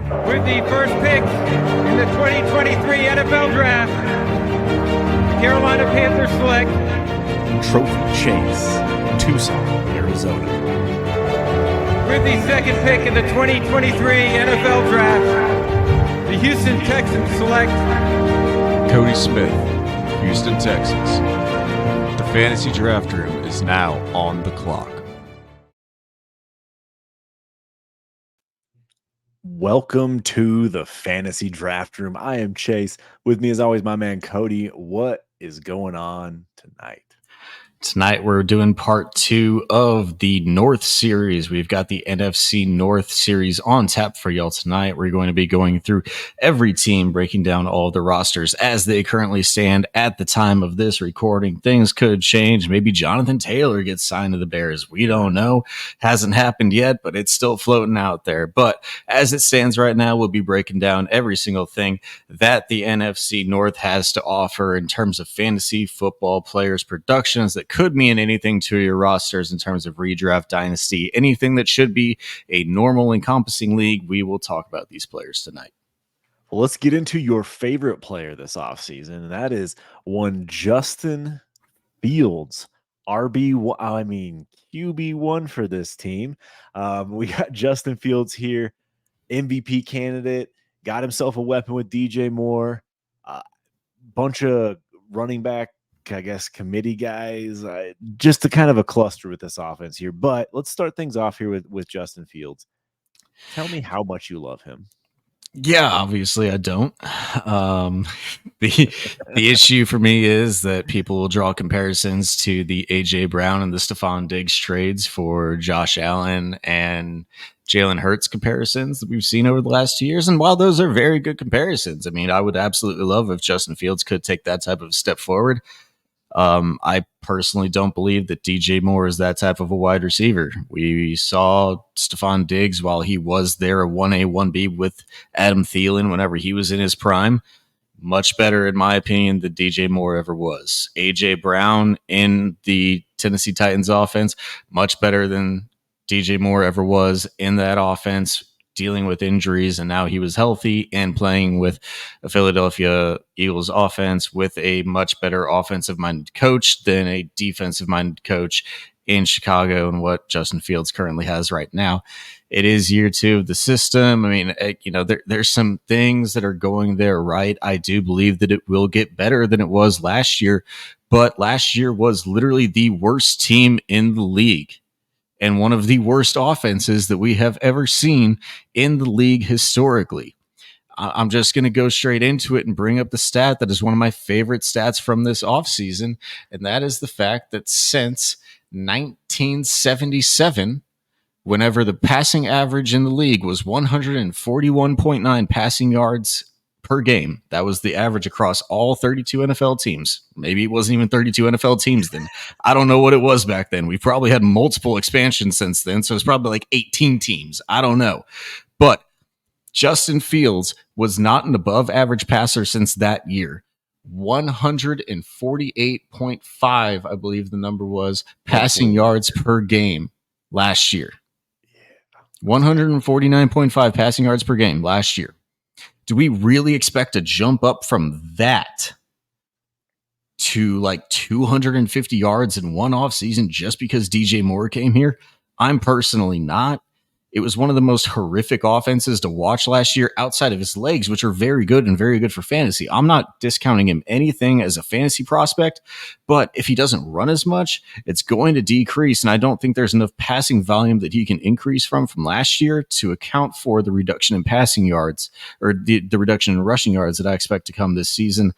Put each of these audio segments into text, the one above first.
With the first pick in the 2023 NFL Draft, Carolina Panthers select Trophy Chase, Tucson, Arizona. with the second pick in the 2023 NFL Draft, the Houston Texans select Cody Smith, Houston, Texas. The fantasy draft room is now on the clock. Welcome to the Fantasy Draft Room. I am Chase. With me, as always, my man Cody. What is going on tonight? Tonight, we're doing part 2 of the North Series. We've got the NFC North Series on tap for y'all tonight. We're going to be going through every team, breaking down all of the rosters as they currently stand at the time of this recording. Things could change. Maybe Jonathan Taylor gets signed to the Bears. We don't know. Hasn't happened yet, but it's still floating out there. But as it stands right now, we'll be breaking down every single thing that the NFC North has to offer in terms of fantasy football players, productions that could mean anything to your rosters in terms of redraft, dynasty, anything that should be a normal encompassing league. We will talk about these players tonight. Well, let's get into your favorite player this offseason, and that is one Justin Fields, QB1 for this team. We got Justin Fields here, MVP candidate, got himself a weapon with DJ Moore, bunch of running back, I guess, committee guys, just a kind of a cluster with this offense here. But let's start things off here with Justin Fields. Tell me how much you love him. Yeah, obviously I don't. The issue for me is that people will draw comparisons to the AJ Brown and the Stephon Diggs trades for Josh Allen and Jalen Hurts comparisons that we've seen over the last 2 years. And while those are very good comparisons, I mean, I would absolutely love if Justin Fields could take that type of step forward. I personally don't believe that DJ Moore is that type of a wide receiver. We saw Stephon Diggs while he was there, a 1A, 1B with Adam Thielen whenever he was in his prime. Much better, in my opinion, than DJ Moore ever was. AJ Brown in the Tennessee Titans offense, much better than DJ Moore ever was in that offense, dealing with injuries, and now he was healthy and playing with a Philadelphia Eagles offense with a much better offensive-minded coach than a defensive-minded coach in Chicago and what Justin Fields currently has right now. It is year 2 of the system. I mean, there's some things that are going there right. I do believe that it will get better than it was last year, but last year was literally the worst team in the league and one of the worst offenses that we have ever seen in the league historically. I'm just going to go straight into it and bring up the stat that is one of my favorite stats from this offseason, and that is the fact that since 1977, whenever the passing average in the league was 141.9 passing yards per game. That was the average across all 32 NFL teams. Maybe it wasn't even 32 NFL teams then. I don't know what it was back then. We probably had multiple expansions since then, so it's probably like 18 teams. I don't know. But Justin Fields was not an above average passer since that year. 148.5, I believe the number was, passing yards per game last year. 149.5 passing yards per game last year. Do we really expect a jump up from that to like 250 yards in one off season just because DJ Moore came here? I'm personally not. It was one of the most horrific offenses to watch last year outside of his legs, which are very good and very good for fantasy. I'm not discounting him anything as a fantasy prospect, but if he doesn't run as much, it's going to decrease. And I don't think there's enough passing volume that he can increase from last year to account for the reduction in passing yards or the reduction in rushing yards that I expect to come this season.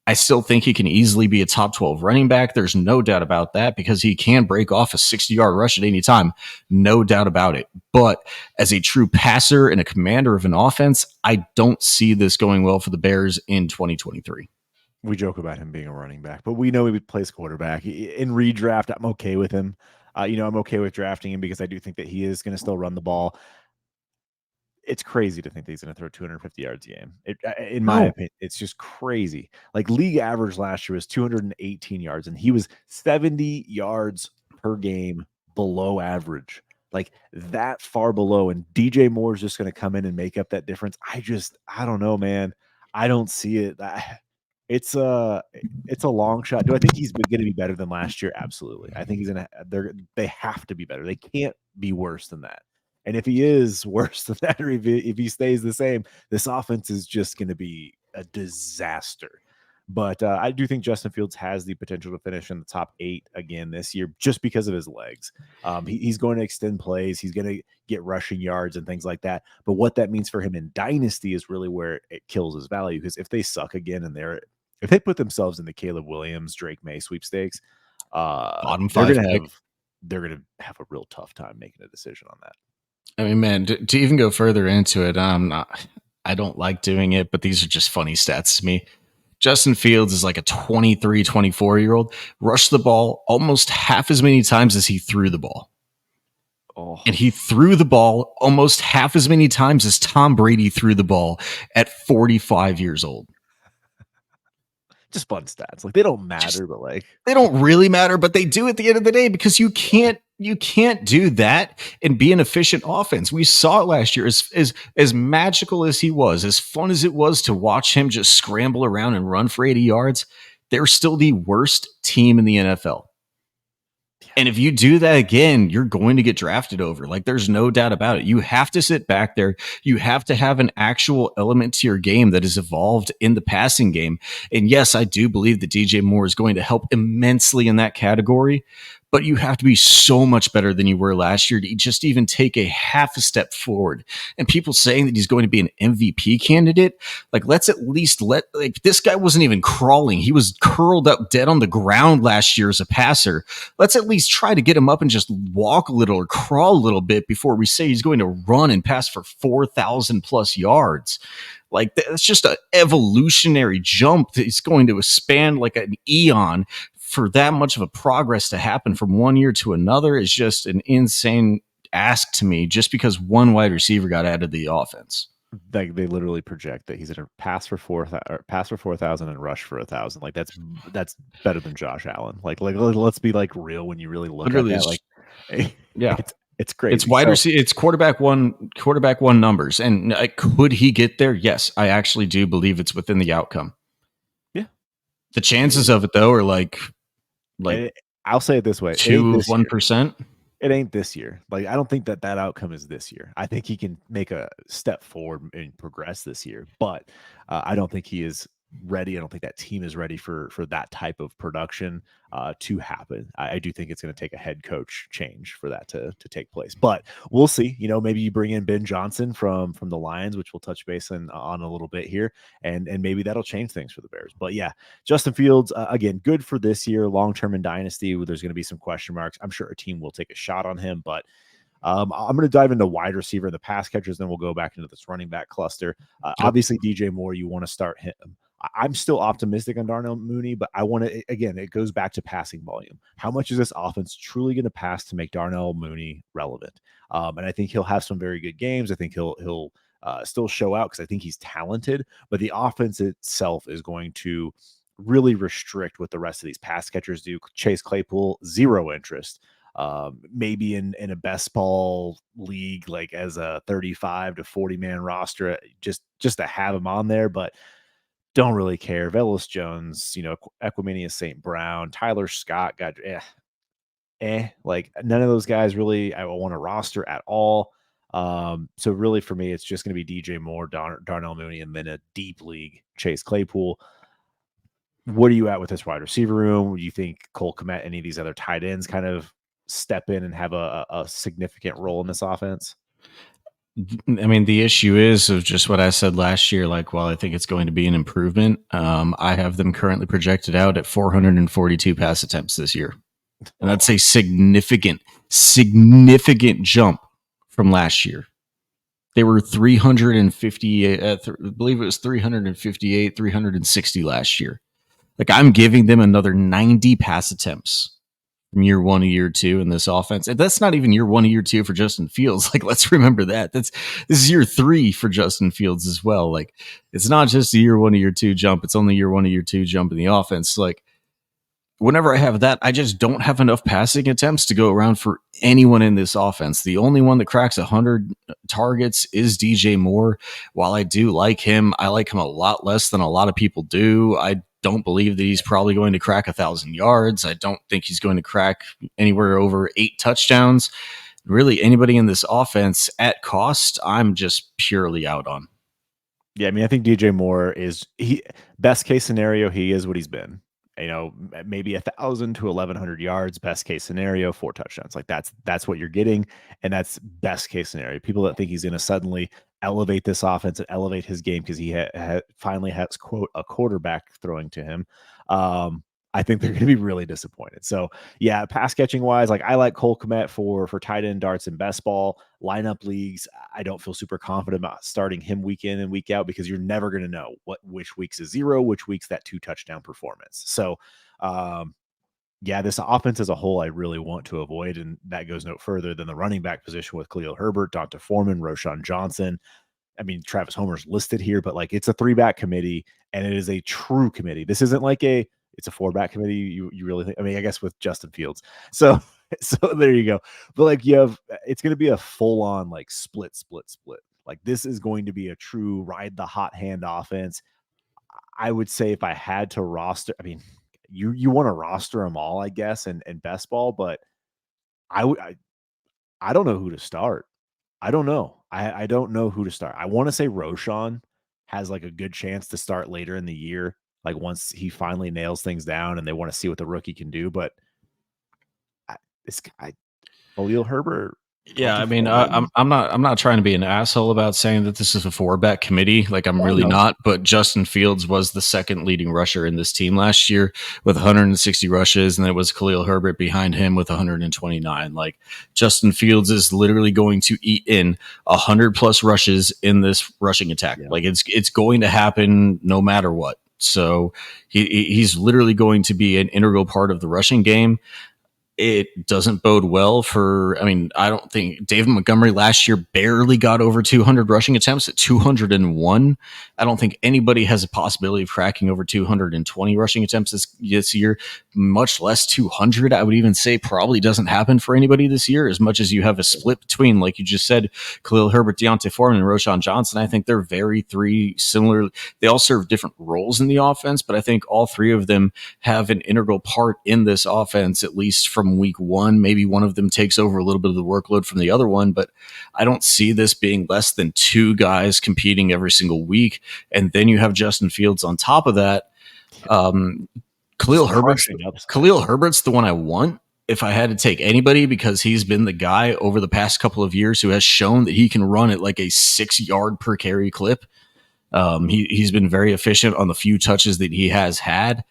I still think he can easily be a top 12 running back. There's no doubt about that because he can break off a 60-yard rush at any time. No doubt about it. But as a true passer and a commander of an offense, I don't see this going well for the Bears in 2023. We joke about him being a running back, but we know he plays quarterback. In redraft, I'm okay with him. I'm okay with drafting him because I do think that he is going to still run the ball. It's crazy to think that he's going to throw 250 yards a game. In my opinion, it's just crazy. Like league average last year was 218 yards, and he was 70 yards per game below average like that far below, and DJ Moore is just going to come in and make up that difference. I don't know, man. I don't see it. It's a long shot. Do I think he's going to be better than last year? Absolutely. I think they have to be better. They can't be worse than that. And if he is worse than that, or if he stays the same, this offense is just going to be a disaster. But I do think Justin Fields has the potential to finish in the top 8 again this year just because of his legs. He's going to extend plays. He's going to get rushing yards and things like that. But what that means for him in Dynasty is really where it kills his value, because if they suck again and if they put themselves in the Caleb Williams, Drake May sweepstakes, bottom 5 they're going to have a real tough time making a decision on that. I mean, man, to even go further into it, I don't like doing it, but these are just funny stats to me. Justin Fields is like a 23, 24-year-old, rushed the ball almost half as many times as he threw the ball. Oh. And he threw the ball almost half as many times as Tom Brady threw the ball at 45 years old. Just fun stats. Like, they don't matter, but like they don't really matter, but they do at the end of the day, because you can't do that and be an efficient offense. We saw it last year. As magical as he was, as fun as it was to watch him just scramble around and run for 80 yards, they're still the worst team in the NFL. And if you do that again, you're going to get drafted over. Like, there's no doubt about it. You have to sit back there. You have to have an actual element to your game that is evolved in the passing game. And yes, I do believe that DJ Moore is going to help immensely in that category, but you have to be so much better than you were last year to just even take a half a step forward. And people saying that he's going to be an MVP candidate, like, let's at least this guy wasn't even crawling. He was curled up dead on the ground last year as a passer. Let's at least try to get him up and just walk a little or crawl a little bit before we say he's going to run and pass for 4,000 plus yards. Like, that's just an evolutionary jump that's going to span like an eon. For that much of a progress to happen from one year to another is just an insane ask to me, just because one wide receiver got added to the offense. They literally project that he's going to pass for 4,000 and rush for 1,000. Like, that's better than Josh Allen. Like let's be like real when you really look at that. Like, yeah, it's crazy. It's wide receiver. It's quarterback one numbers. And could he get there? Yes, I actually do believe it's within the outcome. Yeah, the chances of it though are like I'll say it this way: 1%. It ain't this year. Like, I don't think that outcome is this year. I think he can make a step forward and progress this year, but I don't think he is ready. I don't think that team is ready for that type of production to happen. I do think it's going to take a head coach change for that to take place, but we'll see. Maybe you bring in Ben Johnson from the Lions, which we'll touch base on a little bit here, and maybe that'll change things for the Bears. But yeah, Justin Fields, again, good for this year. Long-term in Dynasty, there's going to be some question marks. I'm sure a team will take a shot on him, but I'm going to dive into wide receiver and the pass catchers, then we'll go back into this running back cluster. Obviously, DJ Moore, you want to start him. I'm still optimistic on Darnell Mooney, but I want to, again, it goes back to passing volume. How much is this offense truly going to pass to make Darnell Mooney relevant? And I think he'll have some very good games. I think he'll still show out because I think he's talented, but the offense itself is going to really restrict what the rest of these pass catchers do. Chase Claypool, zero interest. Maybe in a best ball league, like as a 35 to 40 man roster, just to have him on there, but don't really care. Velus Jones, Equiminius St. Brown, Tyler Scott got like none of those guys really I want to roster at all. So really for me, it's just going to be DJ Moore, Darnell Mooney, and then a deep league Chase Claypool. What are you at with this wide receiver room? Do you think Cole Kmet, any of these other tight ends kind of step in and have a significant role in this offense? I mean, the issue is of just what I said last year. Like, while I think it's going to be an improvement, I have them currently projected out at 442 pass attempts this year. And that's a significant jump from last year. They were 358, I believe it was 358, 360 last year. Like, I'm giving them another 90 pass attempts from year one to year two in this offense. And that's not even year one to year two for Justin Fields. Like, let's remember that. This is year three for Justin Fields as well. Like, it's not just a year one to year two jump. It's only year one to year two jump in the offense. Like, whenever I have that, I just don't have enough passing attempts to go around for anyone in this offense. The only one that cracks 100 targets is DJ Moore. While I do like him, I like him a lot less than a lot of people do. I don't believe that he's probably going to crack 1,000 yards. I don't think he's going to crack anywhere over 8 touchdowns. Really, anybody in this offense at cost, I'm just purely out on. Yeah, I mean, I think DJ Moore is best case scenario, he is what he's been. Maybe 1,000 to 1,100 yards. Best case scenario, 4 touchdowns. Like that's what you're getting, and that's best case scenario. People that think he's going to suddenly elevate this offense and elevate his game because he finally has quote a quarterback throwing to him. I think they're going to be really disappointed. So yeah, pass catching wise, like I like Cole Kmet for tight end darts and best ball lineup leagues. I don't feel super confident about starting him week in and week out because you're never going to know which weeks is 0, which weeks that 2 touchdown performance. So yeah, this offense as a whole, I really want to avoid, and that goes no further than the running back position with Khalil Herbert, Donta Foreman, Roshan Johnson. I mean, Travis Homer's listed here, but like it's a 3-back committee, and it is a true committee. This isn't like it's a 4-back committee. You really think? I mean, I guess with Justin Fields. So there you go. But like it's going to be a full on like split. Like this is going to be a true ride the hot hand offense. I would say if I had to roster, I mean, you want to roster them all, I guess, and best ball, but I don't know who to start. I don't know. I don't know who to start. I want to say Roshan has like a good chance to start later in the year, like once he finally nails things down and they want to see what the rookie can do. But this guy, Khalil Herbert. Yeah, I mean, I'm not trying to be an asshole about saying that this is a 4-back committee. Like I'm really not. But Justin Fields was the second leading rusher in this team last year with 160 rushes, and then it was Khalil Herbert behind him with 129. Like Justin Fields is literally going to eat in 100+ rushes in this rushing attack. Yeah. Like it's going to happen no matter what. So he's literally going to be an integral part of the rushing game. It doesn't bode well for, I mean, I don't think David Montgomery last year barely got over 200 rushing attempts at 201. I don't think anybody has a possibility of cracking over 220 rushing attempts this year, much less 200. I would even say probably doesn't happen for anybody this year, as much as you have a split between, like you just said, Khalil Herbert, Donta Foreman, and Roshan Johnson. I think they're very 3 similar. They all serve different roles in the offense, but I think all 3 of them have an integral part in this offense, at least from week 1. Maybe one of them takes over a little bit of the workload from the other one, but I don't see this being less than 2 guys competing every single week. And then you have Justin Fields on top of that. Khalil Herbert's the one I want if I had to take anybody, because he's been the guy over the past couple of years who has shown that he can run at like a 6-yard per carry clip. He's been very efficient on the few touches that he has had.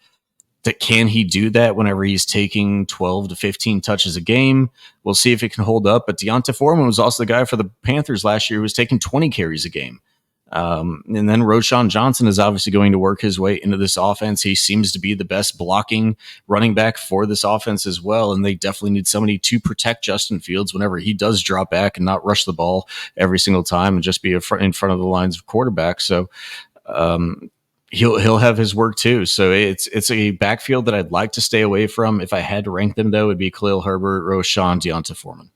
Can he do that whenever he's taking 12 to 15 touches a game? We'll see if it can hold up. But Donta Foreman was also the guy for the Panthers last year who was taking 20 carries a game. And then Roshan Johnson is obviously going to work his way into this offense. He seems to be the best blocking running back for this offense as well. And they definitely need somebody to protect Justin Fields whenever he does drop back and not rush the ball every single time and just be in front of the lines of quarterback. So, He'll have his work too. So it's a backfield that I'd like to stay away from. If I had to rank them, though, it'd be Khalil Herbert, Roshan, Donta Foreman.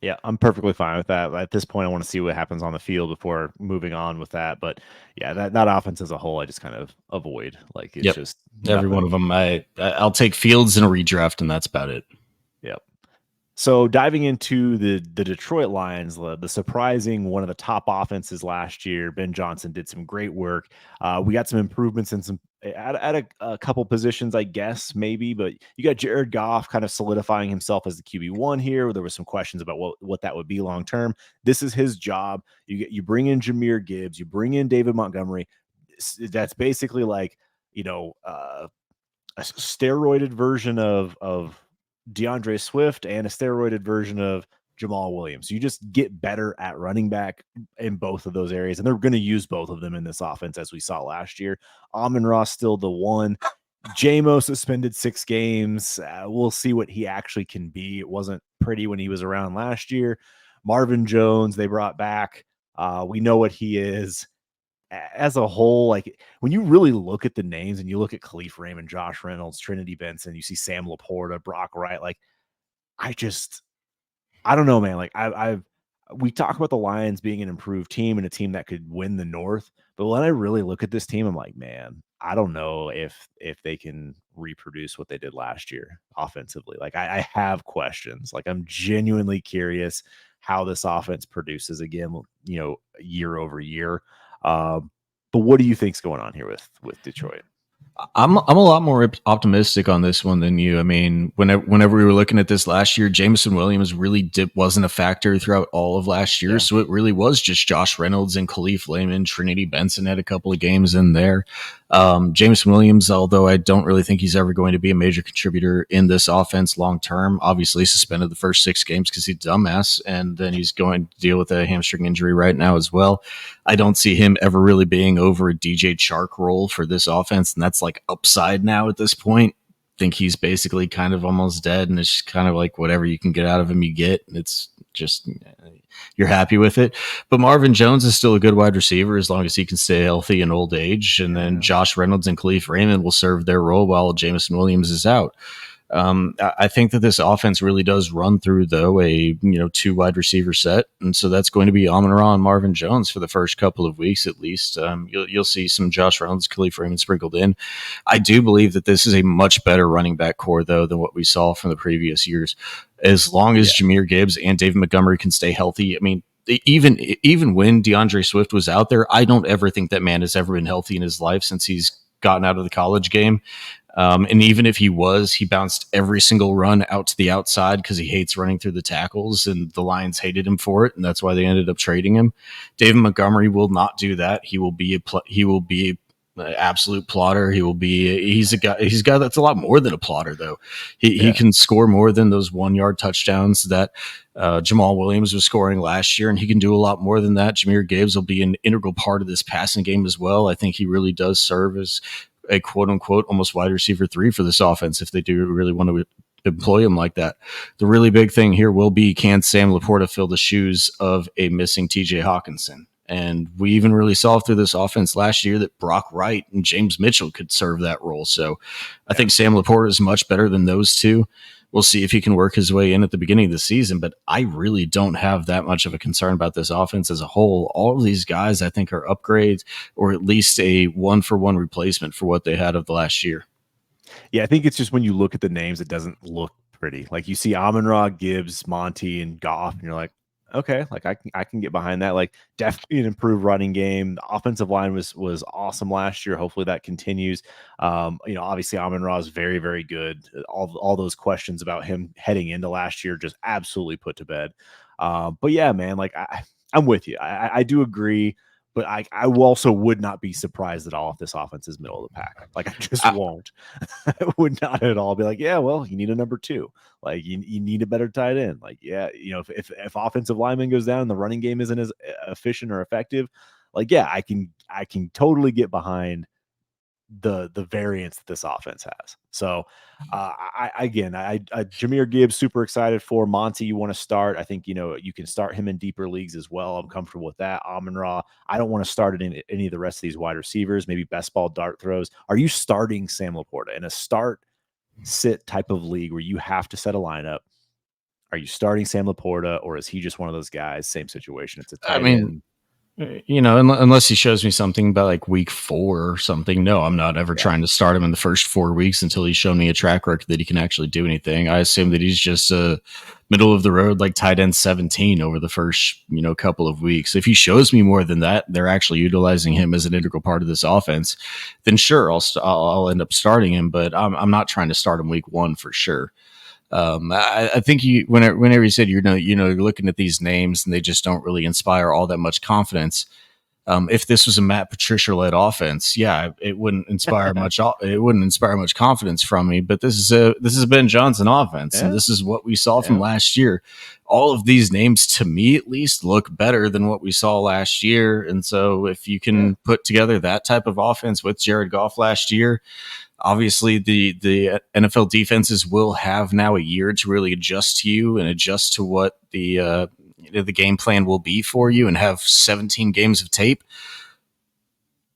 Yeah, I'm perfectly fine with that. At this point, I want to see what happens on the field before moving on with that. But yeah, that offense as a whole, I just kind of avoid. Like it's just every one of them. I'll take Fields in a redraft, and that's about it. Yep. So diving into the Detroit Lions, the surprising one of the top offenses last year, Ben Johnson did some great work. We got some improvements in some at a couple positions, I guess, maybe, but you got Jared Goff kind of solidifying himself as the QB1 here. There were some questions about what that would be long term. This is his job. You bring in Jahmyr Gibbs, you bring in David Montgomery. That's basically like, a steroided version of DeAndre Swift and a steroided version of Jamal Williams. You just get better at running back in both of those areas, and they're going to use both of them in this offense, as we saw last year. Amon-Ra still the one. J-Mo suspended 6 games. We'll see what he actually can be. It wasn't pretty when he was around last year. Marvin Jones, they brought back. We know what he is. as a whole, like when you really look at the names and you look at Khalif Raymond, Josh Reynolds, Trinity Benson, you see Sam Laporta, Brock Wright, like I don't know, man. Like we talk about the Lions being an improved team and a team that could win the North, but when I really look at this team, I'm like, man, I don't know if they can reproduce what they did last year offensively. Like I have questions. Like I'm genuinely curious how this offense produces again, year over year. But what do you think's going on here with Detroit? I'm a lot more optimistic on this one than you. I mean, whenever we were looking at this last year, Jameson Williams really wasn't a factor throughout all of last year. Yeah. So it really was just Josh Reynolds and Khalif Layman. Trinity Benson had a couple of games in there. Jameson Williams, although I don't really think he's ever going to be a major contributor in this offense long term, obviously suspended the first 6 games because he's a dumbass, and then he's going to deal with a hamstring injury right now as well. I don't see him ever really being over a DJ Chark role for this offense, and that's like upside now at this point. I think he's basically kind of almost dead, and it's just kind of like whatever you can get out of him, you get. It's just you're happy with it. But Marvin Jones is still a good wide receiver as long as he can stay healthy in old age. And then Josh Reynolds and Khalif Raymond will serve their role while Jameson Williams is out. I think that this offense really does run through, though, a 2 wide receiver set, and so that's going to be Amon-Ra and Marvin Jones for the first couple of weeks at least. You'll see some Josh Reynolds, Khalif Raymond sprinkled in. I do believe that this is a much better running back core, though, than what we saw from the previous years. As long as Jahmyr Gibbs and David Montgomery can stay healthy, I mean, even when DeAndre Swift was out there, I don't ever think that man has ever been healthy in his life since he's gotten out of the college game. And even if he bounced every single run out to the outside because he hates running through the tackles, and the Lions hated him for it, and that's why they ended up trading him. David Montgomery will not do that. He will be an absolute plotter. He's a guy that's a lot more than a plotter, though. He can score more than those 1-yard touchdowns that Jamal Williams was scoring last year, and he can do a lot more than that. Jahmyr Gibbs will be an integral part of this passing game as well. I think he really does serve as a quote unquote almost wide receiver 3 for this offense if they do really want to employ him like that. The really big thing here will be, can Sam Laporta fill the shoes of a missing TJ Hawkinson? And we even really saw through this offense last year that Brock Wright and James Mitchell could serve that role. So I think Sam Laporta is much better than those two. We'll see if he can work his way in at the beginning of the season, but I really don't have that much of a concern about this offense as a whole. All of these guys, I think, are upgrades or at least a 1-for-1 replacement for what they had of the last year. Yeah, I think it's just when you look at the names, it doesn't look pretty. Like you see Amon-Ra, Gibbs, Monty, and Goff, and you're like, okay, like I can get behind that. Like definitely an improved running game. The offensive line was awesome last year. Hopefully that continues. Obviously Amon-Ra is very, very good. All those questions about him heading into last year just absolutely put to bed. But yeah, man, like I'm with you. I do agree. But I also would not be surprised at all if this offense is middle of the pack. Like I just won't. I would not at all be like, yeah, well, you need a number 2. Like you need a better tight end. Like, yeah, if offensive lineman goes down and the running game isn't as efficient or effective, like, yeah, I can totally get behind the variance that this offense has. So Jahmyr Gibbs, super excited for. Monty, you want to start. I think you can start him in deeper leagues as well. I'm comfortable with that. Amon-Ra, I don't want to start it in any of the rest of these wide receivers, maybe best ball dart throws. Are you starting Sam Laporta in a start sit type of league where you have to set a lineup? Are you starting Sam Laporta, or is he just one of those guys? Same situation. It's a tight end. Unless he shows me something by like week 4 or something. No, I'm not ever trying to start him in the first 4 weeks until he's shown me a track record that he can actually do anything. I assume that he's just a middle of the road, like tight end 17 over the first, couple of weeks. If he shows me more than that, they're actually utilizing him as an integral part of this offense, then sure, I'll end up starting him, but I'm not trying to start him week 1 for sure. I think whenever you said you're looking at these names and they just don't really inspire all that much confidence. If this was a Matt Patricia led offense, it wouldn't inspire much. It wouldn't inspire much confidence from me. But this is a Ben Johnson offense, and this is what we saw from last year. All of these names, to me at least, look better than what we saw last year. And so, if you can put together that type of offense with Jared Goff last year. Obviously, the NFL defenses will have now a year to really adjust to you and adjust to what the game plan will be for you, and have 17 games of tape.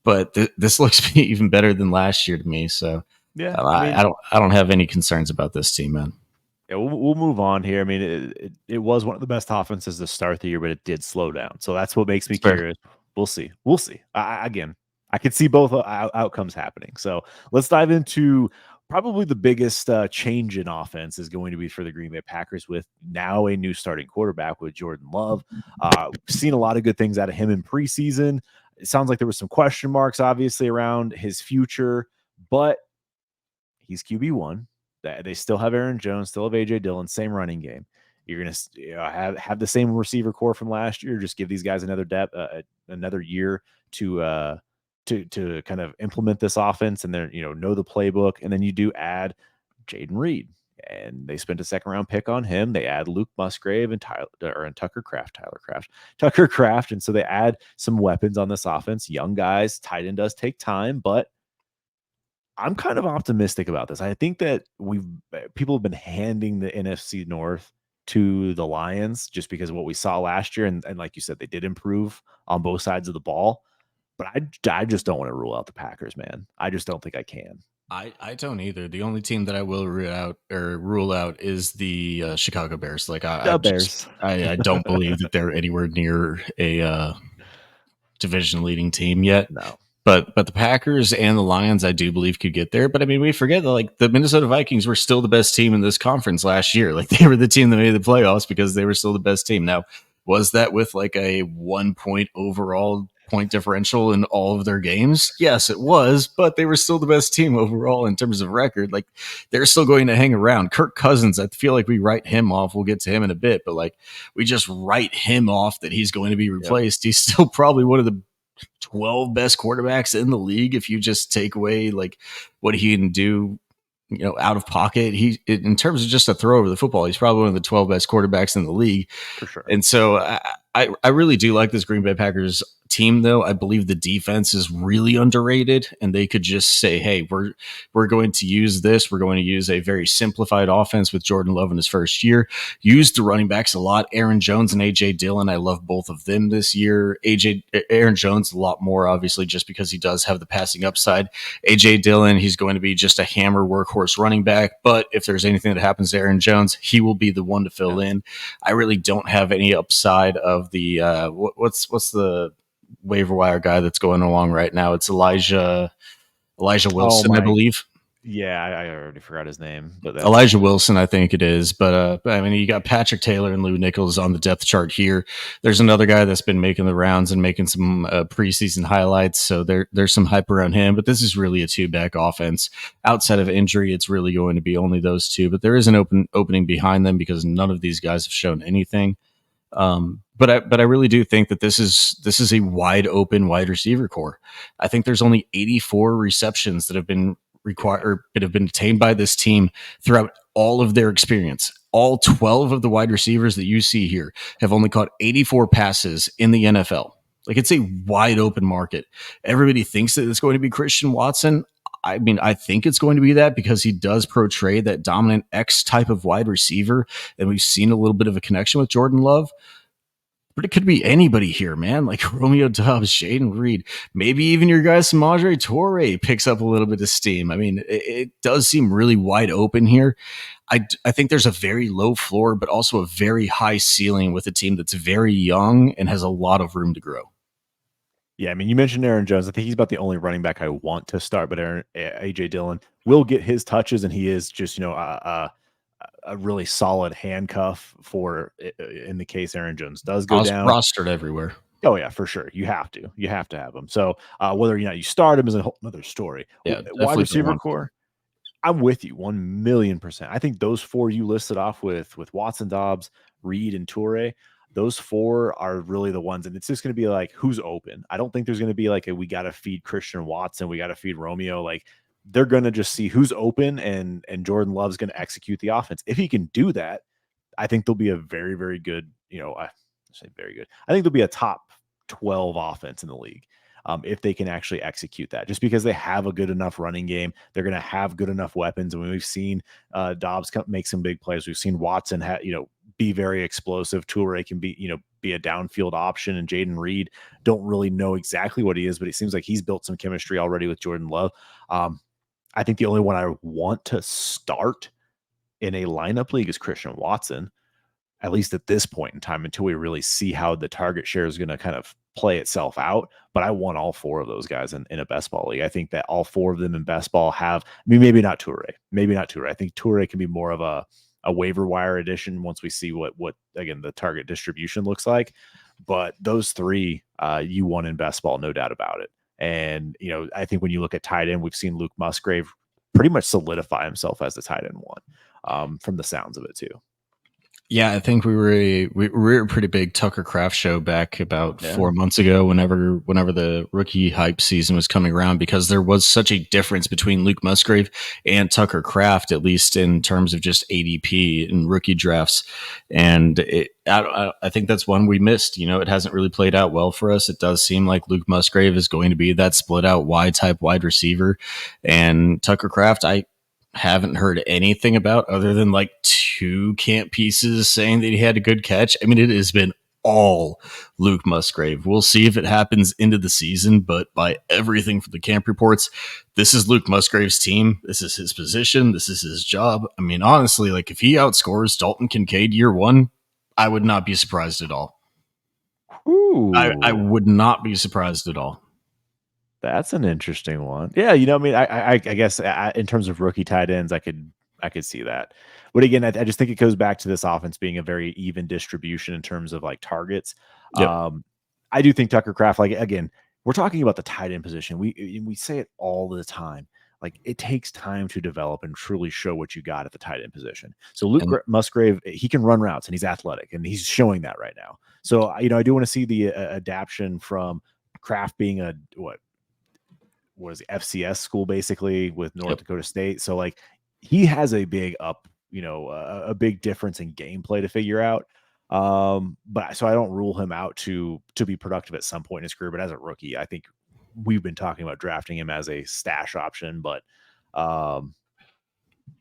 but this looks even better than last year to me. So Yeah, I don't have any concerns about this team, man. yeah, we'll move on here. I mean, it was one of the best offenses to start the year, but it did slow down. So that's what makes me It's fair. curious. We'll see. We'll see. Again, I could see both outcomes happening. So let's dive into probably the biggest change in offense is going to be for the Green Bay Packers with now a new starting quarterback with Jordan Love. Seen a lot of good things out of him in preseason. It sounds like there were some question marks, obviously, around his future, but he's QB1. They still have Aaron Jones, still have AJ Dillon, same running game. You're going to have the same receiver core from last year. Just give these guys another another year to kind of implement this offense and then know the playbook. And then you do add Jaden Reed, and they spent a second round pick on him. They add Luke Musgrave and Tucker Craft, and so they add some weapons on this offense. Young guys, tight end does take time, but I'm kind of optimistic about this. I think that people have been handing the NFC North to the Lions just because of what we saw last year, and like you said, they did improve on both sides of the ball. But I just don't want to rule out the Packers, man. I just don't think I can. I don't either. The only team that I will rule out is the Chicago Bears. Like The Bears. I don't believe that they're anywhere near a division leading team yet. No. But the Packers and the Lions, I do believe, could get there. But I mean, we forget that like the Minnesota Vikings were still the best team in this conference last year. Like they were the team that made the playoffs because they were still the best team. Now, was that with like a 1 point overall point differential in all of their games? Yes, it was, but they were still the best team overall in terms of record. Like they're still going to hang around. Kirk Cousins, I feel like we write him off. We'll get to him in a bit, but like we just write him off that he's going to be replaced. Yep. He's still probably one of the 12 best quarterbacks in the league if you just take away like what he can do out of pocket. In terms of just a throw over the football, he's probably one of the 12 best quarterbacks in the league for sure. And so I really do like this Green Bay Packers team, though. I believe the defense is really underrated, and they could just say, hey, we're going to use this. We're going to use a very simplified offense with Jordan Love in his first year. Use the running backs a lot. Aaron Jones and AJ Dillon, I love both of them this year. Aaron Jones a lot more, obviously, just because he does have the passing upside. AJ Dillon, he's going to be just a hammer workhorse running back, but if there's anything that happens to Aaron Jones, he will be the one to fill in. I really don't have any upside of the what's the waiver wire guy that's going along right now. It's Elijah Wilson, I believe. Yeah, I already forgot his name, but Elijah Wilson, I think it is. But I mean, you got Patrick Taylor and Lou Nichols on the depth chart here. There's another guy that's been making the rounds and making some preseason highlights, so there's some hype around him. But this is really a two-back offense. Outside of injury, it's really going to be only those two. But there is an opening behind them because none of these guys have shown anything. But I really do think that this is a wide open wide receiver core. I think there's only 84 receptions that have been required or that have been attained by this team throughout all of their experience. All 12 of the wide receivers that you see here have only caught 84 passes in the NFL. Like, it's a wide open market. Everybody thinks that it's going to be Christian Watson. I mean, I think it's going to be that because he does portray that dominant X type of wide receiver, and we've seen a little bit of a connection with Jordan Love. But it could be anybody here, man. Like Romeo Doubs, Jaden Reed, maybe even your guy Samaj Torre picks up a little bit of steam. I mean, it does seem really wide open here. I think there's a very low floor, but also a very high ceiling with a team that's very young and has a lot of room to grow. Yeah, I mean, you mentioned Aaron Jones. I think he's about the only running back I want to start, but AJ Dillon will get his touches, and he is just, a really solid handcuff for in the case Aaron Jones does go down. Rostered everywhere. Oh yeah, for sure. You have to have him. So whether or not you start him is a whole other story. Yeah, wide receiver core, I'm with you 1,000,000%. I think those four you listed off with Watson, Dobbs, Reed, and Toure, those four are really the ones, and it's just going to be like who's open. I don't think there's going to be like we got to feed Christian Watson, we got to feed Romeo. Like, they're going to just see who's open, and Jordan Love's going to execute the offense. If he can do that, I think they'll be a very, very good, I say very good. I think they'll be a top 12 offense in the league if they can actually execute that. Just because they have a good enough running game, they're going to have good enough weapons. And we've seen Dobbs make some big plays. We've seen Watson be very explosive. Toure can be, be a downfield option. And Jaden Reed, don't really know exactly what he is, but it seems like he's built some chemistry already with Jordan Love. I think the only one I want to start in a lineup league is Christian Watson, at least at this point in time, until we really see how the target share is going to kind of play itself out. But I want all 4 of those guys in a best ball league. I think that all 4 of them in best ball have, I mean, maybe not Toure. I think Toure can be more of a waiver wire addition once we see what again, the target distribution looks like. But those 3 you want in best ball, no doubt about it. And, I think when you look at tight end, we've seen Luke Musgrave pretty much solidify himself as the tight end 1 from the sounds of it too. Yeah, I think we were a pretty big Tucker Kraft show back about 4 months ago, whenever the rookie hype season was coming around, because there was such a difference between Luke Musgrave and Tucker Kraft, at least in terms of just ADP and rookie drafts. And I think that's one we missed. It hasn't really played out well for us. It does seem like Luke Musgrave is going to be that split out wide receiver, and Tucker Kraft, I haven't heard anything about other than like 2 camp pieces saying that he had a good catch. I mean, it has been all Luke Musgrave. We'll see if it happens into the season, but by everything from the camp reports, this is Luke Musgrave's team. This is his position. This is his job. I mean, honestly, like if he outscores Dalton Kincaid year 1, I would not be surprised at all. I would not be surprised at all. That's an interesting one. Yeah, I guess in terms of rookie tight ends, I could see that. But again, I just think it goes back to this offense being a very even distribution in terms of like targets. Yep. I do think Tucker Kraft, like again, we're talking about the tight end position. We say it all the time. Like it takes time to develop and truly show what you got at the tight end position. So Luke Musgrave, he can run routes and he's athletic and he's showing that right now. So I do want to see the adaptation from Kraft being what is it, FCS school basically with North Dakota State. So like he has a big a big difference in gameplay to figure out. But so I don't rule him out to be productive at some point in his career. But as a rookie, I think we've been talking about drafting him as a stash option. But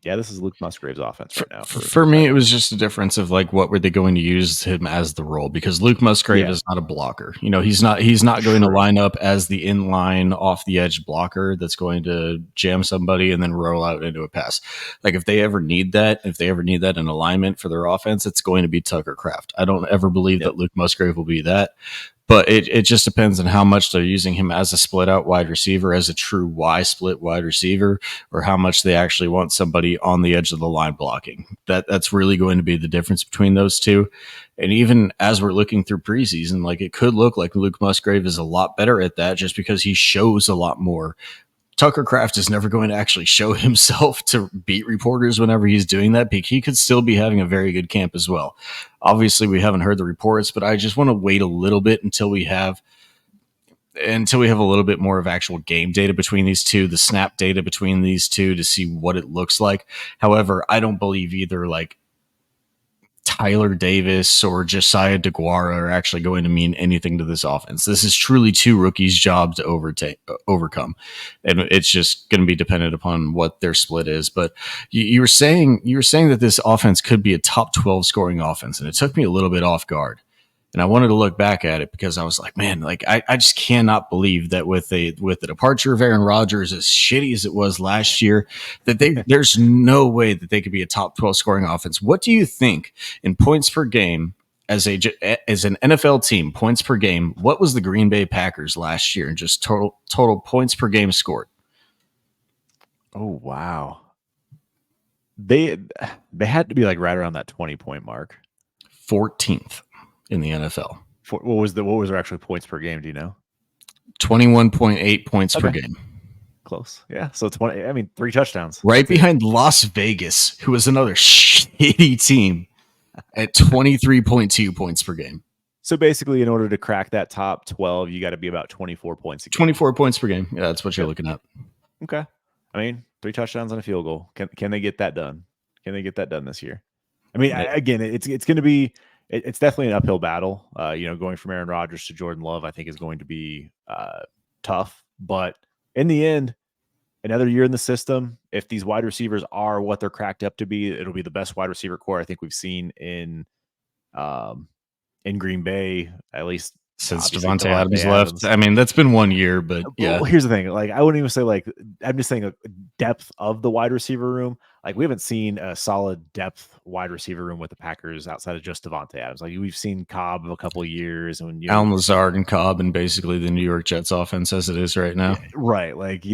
yeah, this is Luke Musgrave's offense right now. For me, it was just a difference of like what were they going to use him as the role, because Luke Musgrave is not a blocker. He's not going to line up as the inline off the edge blocker that's going to jam somebody and then roll out into a pass. Like if they ever need that in alignment for their offense, it's going to be Tucker Kraft. I don't ever believe that Luke Musgrave will be that. But it just depends on how much they're using him as a split out wide receiver, as a true Y split wide receiver, or how much they actually want somebody on the edge of the line blocking. That's really going to be the difference between those two. And even as we're looking through preseason, like it could look like Luke Musgrave is a lot better at that just because he shows a lot more. Tucker Kraft is never going to actually show himself to beat reporters whenever he's doing that, because he could still be having a very good camp as well. Obviously, we haven't heard the reports, but I just want to wait a little bit until we have a little bit more of actual game data between these two, the snap data between these two, to see what it looks like. However, I don't believe either like Tyler Davis or Josiah DeGuara are actually going to mean anything to this offense. This is truly 2 rookies' job to overcome, and it's just going to be dependent upon what their split is. But you were saying that this offense could be a top 12 scoring offense, and it took me a little bit off guard. And I wanted to look back at it because I was like, man, like I just cannot believe that with the departure of Aaron Rodgers, as shitty as it was last year, that there's no way that they could be a top 12 scoring offense. What do you think in points per game as an NFL team, points per game? What was the Green Bay Packers last year in just total points per game scored? Oh, wow. They had to be like right around that 20-point mark. 14th. In the NFL. What was their actual points per game? Do you know? 21.8 points per game. Close. Yeah. So 20. I mean, 3 touchdowns. Right behind Las Vegas, who was another shitty team at 23.2 points per game. So basically, in order to crack that top 12, you got to be about 24 points a game. 24 points per game. Yeah, that's what you're looking at. Okay. I mean, 3 touchdowns and a field goal. Can they get that done? Can they get that done this year? I mean, again, it's going to be. It's definitely an uphill battle. Going from Aaron Rodgers to Jordan Love, I think is going to be tough. But in the end, another year in the system, if these wide receivers are what they're cracked up to be, it'll be the best wide receiver core I think we've seen in in Green Bay, at least Since obviously Devontae Devontae Adams left. Adams. I mean, that's been 1 year, but yeah. Well, here's the thing. Like, I wouldn't even say like I'm just saying a depth of the wide receiver room. Like, we haven't seen a solid depth wide receiver room with the Packers outside of just Devontae Adams. Like, we've seen Cobb a couple of years, and Allen Lazard and Cobb and basically the New York Jets offense as it is right now. right, like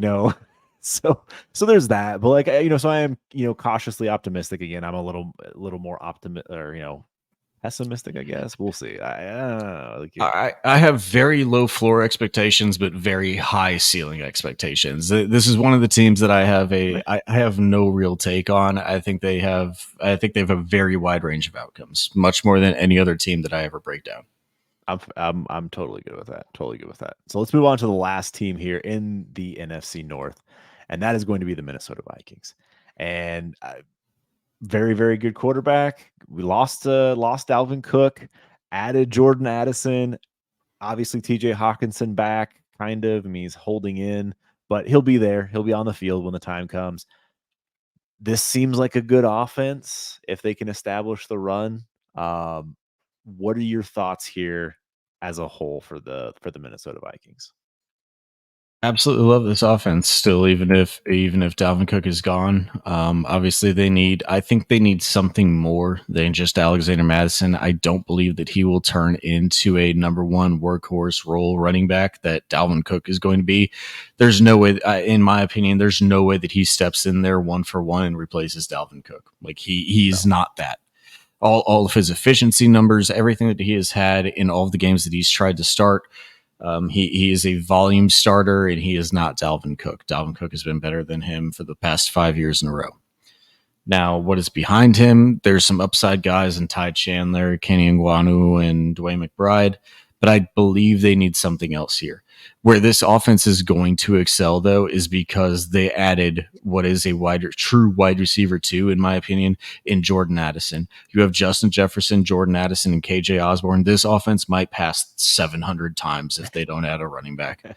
so there's that. But like so I am cautiously optimistic again. I'm a little more optimistic, or pessimistic, I guess. We'll see. I don't know. I have very low floor expectations, but very high ceiling expectations. This is one of the teams that I have no real take on. I think they have a very wide range of outcomes, much more than any other team that I ever break down. I'm totally good with that. Totally good with that. So let's move on to the last team here in the NFC North, and that is going to be the Minnesota Vikings. And very, very good quarterback. We lost Dalvin Cook, added Jordan Addison, obviously TJ Hawkinson back, kind of. I mean, he's holding in, but he'll be there. He'll be on the field when the time comes. This seems like a good offense if they can establish the run. What are your thoughts here as a whole for the Minnesota Vikings? Absolutely love this offense still, even if Dalvin Cook is gone. Obviously, I think they need something more than just Alexander Madison. I don't believe that he will turn into a number one workhorse role running back that Dalvin Cook is going to be. There's no way, in my opinion, there's no way that he steps in there 1-for-1 and replaces Dalvin Cook. Like he's not that. All of his efficiency numbers, everything that he has had in all of the games that he's tried to start. He is a volume starter, and he is not Dalvin Cook. Dalvin Cook has been better than him for the past 5 years in a row. Now, what is behind him? There's some upside guys in Ty Chandler, Kenny Ngannou, and Dwayne McBride, but I believe they need something else here. Where this offense is going to excel, though, is because they added what is a true wide receiver two, in my opinion, in Jordan Addison. You have Justin Jefferson, Jordan Addison, and KJ Osborne. This offense might pass 700 times if they don't add a running back.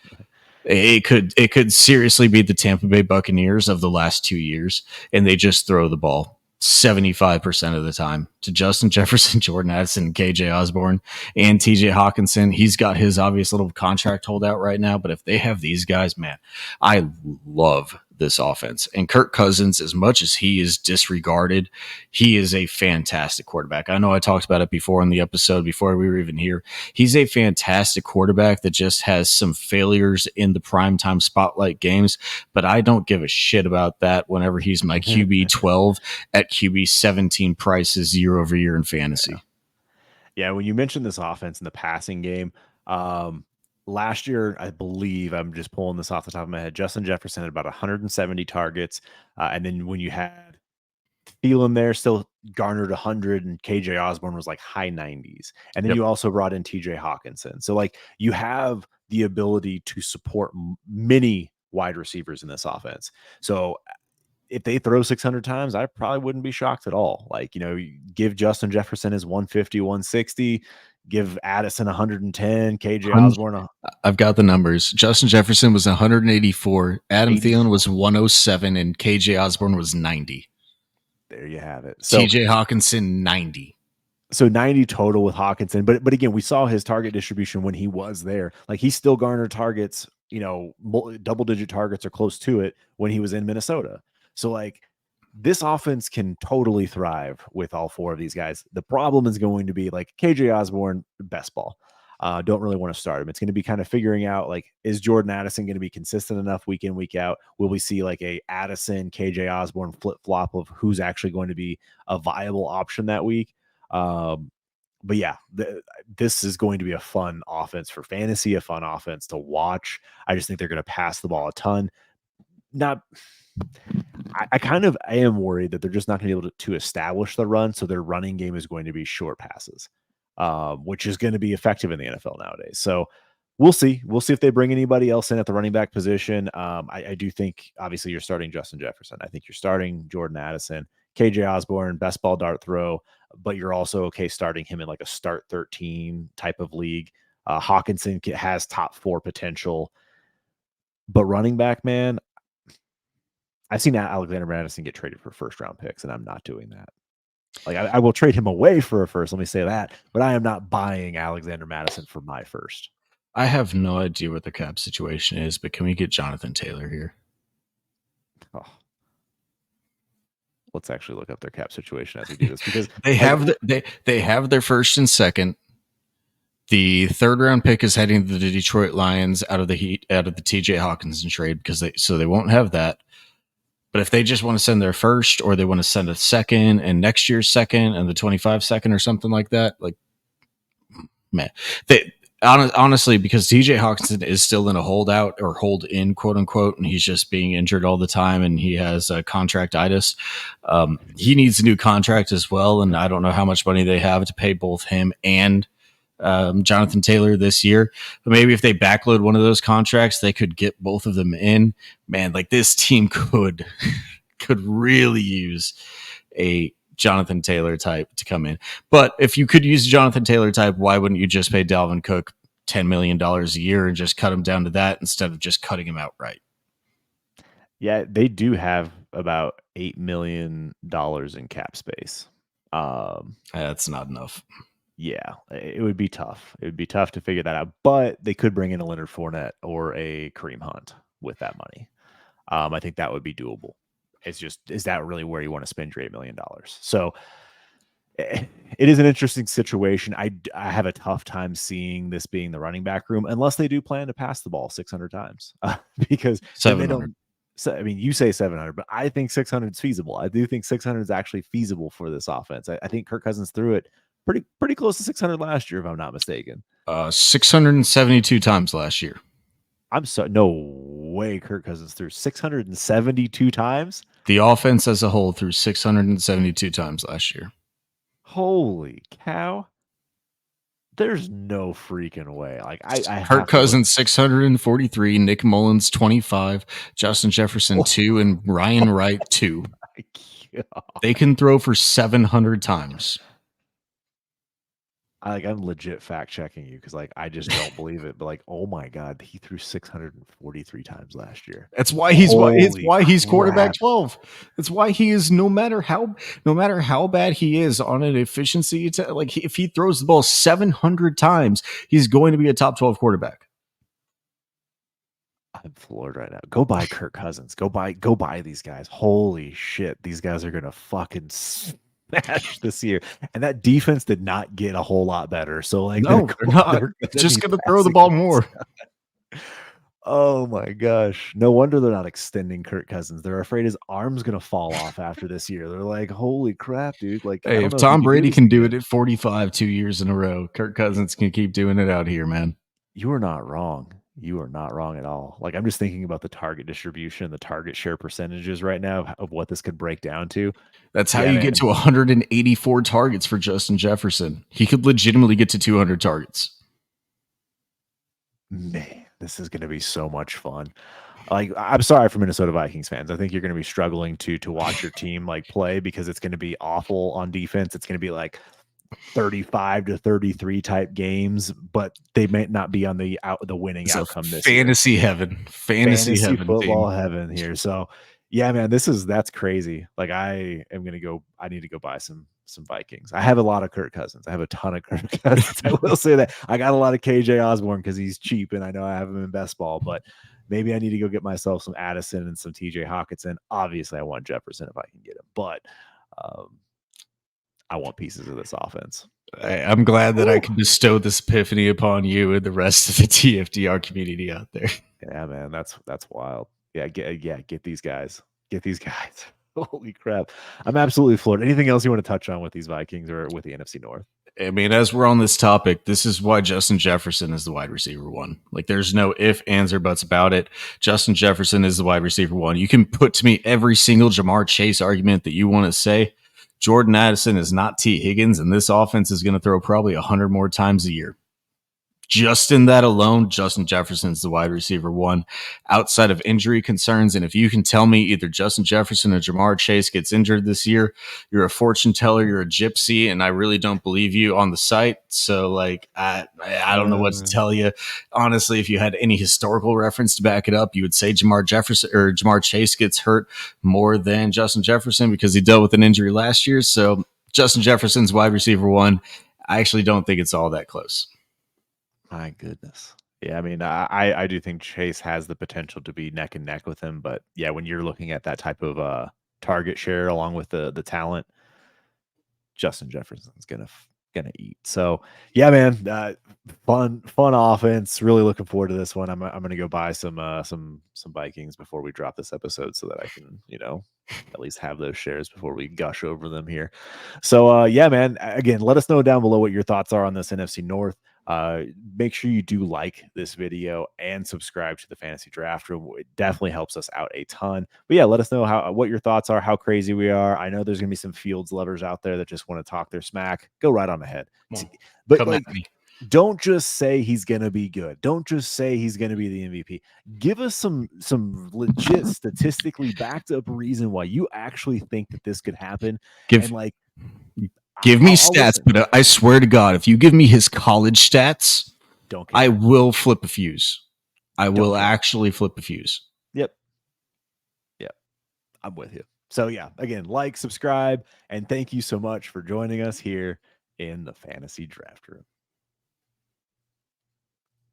It could seriously be the Tampa Bay Buccaneers of the last 2 years, and they just throw the ball 75% of the time to Justin Jefferson, Jordan Addison, KJ Osborne, and TJ Hawkinson. He's got his obvious little contract holdout right now, but if they have these guys, man, I love this offense. And Kirk Cousins, as much as he is disregarded, he is a fantastic quarterback. I know I talked about it before in the episode, before we were even here. He's a fantastic quarterback that just has some failures in the primetime spotlight games, but I don't give a shit about that whenever he's my QB 12 at QB 17 prices year over year in fantasy. Yeah, when you mentioned this offense in the passing game, last year, I believe, I'm just pulling this off the top of my head, Justin Jefferson had about 170 targets. And then when you had Thielen there, still garnered 100, and KJ Osborne was like high 90s. And then you also brought in TJ Hawkinson. So, like, you have the ability to support many wide receivers in this offense. So, if they throw 600 times, I probably wouldn't be shocked at all. Like, you give Justin Jefferson his 150, 160, give Addison 110, KJ Osborne. I've got the numbers. Justin Jefferson was 184, Adam 84. Thielen was 107, and KJ Osborne was 90. There you have it. So, TJ Hawkinson 90. So 90 total with Hawkinson. But again, we saw his target distribution when he was there. Like, he still garnered targets, double-digit targets or close to it when he was in Minnesota. So, like, this offense can totally thrive with all four of these guys. The problem is going to be, like, KJ Osborne, best ball. Don't really want to start him. It's going to be kind of figuring out, like, is Jordan Addison going to be consistent enough week in, week out? Will we see like a Addison, KJ Osborne flip-flop of who's actually going to be a viable option that week? But yeah, this is going to be a fun offense for fantasy, a fun offense to watch. I just think they're going to pass the ball a ton. I am worried that they're just not going to be able to establish the run. So their running game is going to be short passes, which is going to be effective in the NFL nowadays. So we'll see. We'll see if they bring anybody else in at the running back position. I do think, obviously, you're starting Justin Jefferson. I think you're starting Jordan Addison, KJ Osborne, best ball dart throw, but you're also okay starting him in like a start 13 type of league. Hawkinson has top 4 potential, but running back, man, I've seen Alexander Madison get traded for first round picks, and I'm not doing that. Like I will trade him away for a first. Let me say that, but I am not buying Alexander Madison for my first. I have no idea what the cap situation is, but can we get Jonathan Taylor here? Oh. Let's actually look up their cap situation as we do this because they have their first and second. The third round pick is heading to the Detroit Lions out of the TJ Hawkinson trade because they won't have that. But if they just want to send their first, or they want to send a second and next year's second and the 25 second or something like that, like, man, honestly, because TJ Hawkinson is still in a holdout or hold in, quote unquote, and he's just being injured all the time and he has contractitis. He needs a new contract as well. And I don't know how much money they have to pay both him and Jonathan Taylor this year, but maybe if they backload one of those contracts, they could get both of them in. Man, like this team could really use a Jonathan Taylor type to come in. But if you could use Jonathan Taylor type, why wouldn't you just pay Dalvin Cook $10 million a year and just cut him down to that instead of just cutting him outright? Yeah, they do have about $8 million in cap space. That's not enough. Yeah, it would be tough. It would be tough to figure that out, but they could bring in a Leonard Fournette or a Kareem Hunt with that money. I think that would be doable. It's just, is that really where you want to spend your $8 million? So it is an interesting situation. I have a tough time seeing this being the running back room unless they do plan to pass the ball 600 times because 700. So, I mean, you say 700, but I think 600 is feasible. I do think 600 is actually feasible for this offense. I think Kirk Cousins threw it pretty close to 600 last year, if I'm not mistaken. 672 times last year. No way Kirk Cousins threw 672 times. The offense as a whole threw 672 times last year. Holy cow. There's no freaking way. Like I Kirk Cousins 643, Nick Mullins 25, Justin Jefferson 2, and Ryan Wright 2. They can throw for 700 times. I'm legit fact checking you because I just don't believe it. But oh my god, he threw 643 times last year. That's why he's quarterback 12. That's why he is no matter how bad he is on an efficiency, if he throws the ball 700 times, he's going to be a top 12 quarterback. I'm floored right now. Go buy Kirk Cousins. Go buy these guys. Holy shit, these guys are gonna fucking smash this year, and that defense did not get a whole lot better. So no, they're not. They're just going to throw the ball more. Oh my gosh, no wonder they're not extending Kirk Cousins. They're afraid his arm's going to fall off after this year. They're like, holy crap, dude! Like, hey, if Tom Brady can do it at 45 2 years in a row, Kirk Cousins can keep doing it out here, man. You are not wrong. You are not wrong at all. I'm just thinking about the target distribution, the target share percentages right now of what this could break down to. That's how you get to 184 targets for Justin Jefferson. He could legitimately get to 200 targets. Man, this is going to be so much fun. I'm sorry for Minnesota Vikings fans. I think you're going to be struggling to watch your team play because it's going to be awful on defense. It's going to be 35 to 33 type games, but they may not be on the winning outcome this fantasy year. Fantasy heaven football heaven here. So yeah, man, that's crazy. I need to go buy some Vikings. I have a lot of Kirk Cousins. I have a ton of Kirk Cousins. I will say that I got a lot of KJ Osborne because he's cheap and I know I have him in best ball, but maybe I need to go get myself some Addison and some TJ Hawkinson. Obviously I want Jefferson if I can get him, but I want pieces of this offense. I'm glad that I can bestow this epiphany upon you and the rest of the TFDR community out there. Yeah, man, that's wild. Yeah, get these guys. Get these guys. Holy crap. I'm absolutely floored. Anything else you want to touch on with these Vikings or with the NFC North? I mean, as we're on this topic, this is why Justin Jefferson is the wide receiver one. There's no if, ands, or buts about it. Justin Jefferson is the wide receiver one. You can put to me every single Jamar Chase argument that you want to say. Jordan Addison is not T. Higgins, and this offense is going to throw probably 100 more times a year. Just in that alone, Justin Jefferson's the wide receiver one outside of injury concerns. And if you can tell me either Justin Jefferson or Jamar Chase gets injured this year, you're a fortune teller, you're a gypsy, and I really don't believe you on the site. So I don't know what to tell you. Honestly, if you had any historical reference to back it up, you would say Jamar Jefferson or Jamar Chase gets hurt more than Justin Jefferson because he dealt with an injury last year. So Justin Jefferson's wide receiver 1. I actually don't think it's all that close. My goodness. Yeah, I mean, I do think Chase has the potential to be neck and neck with him, but yeah, when you're looking at that type of target share along with the talent, Justin Jefferson's gonna eat. So yeah, man, fun offense. Really looking forward to this one. I'm gonna go buy some Vikings before we drop this episode so that I can at least have those shares before we gush over them here. So yeah, man. Again, let us know down below what your thoughts are on this NFC North. Make sure you do like this video and subscribe to the Fantasy Draft Room. It definitely helps us out a ton. But yeah, let us know what your thoughts are, how crazy we are. I know there's gonna be some Fields lovers out there that just want to talk their smack. Go right on ahead. But like, don't just say he's gonna be good. Don't just say he's gonna be the MVP. Give us some legit statistically backed up reason why you actually think that this could happen. Give me stats, but I swear to God, if you give me his college stats, I will flip a fuse. I will actually flip a fuse. Yep. I'm with you. So yeah, again, like, subscribe, and thank you so much for joining us here in the Fantasy Draft Room.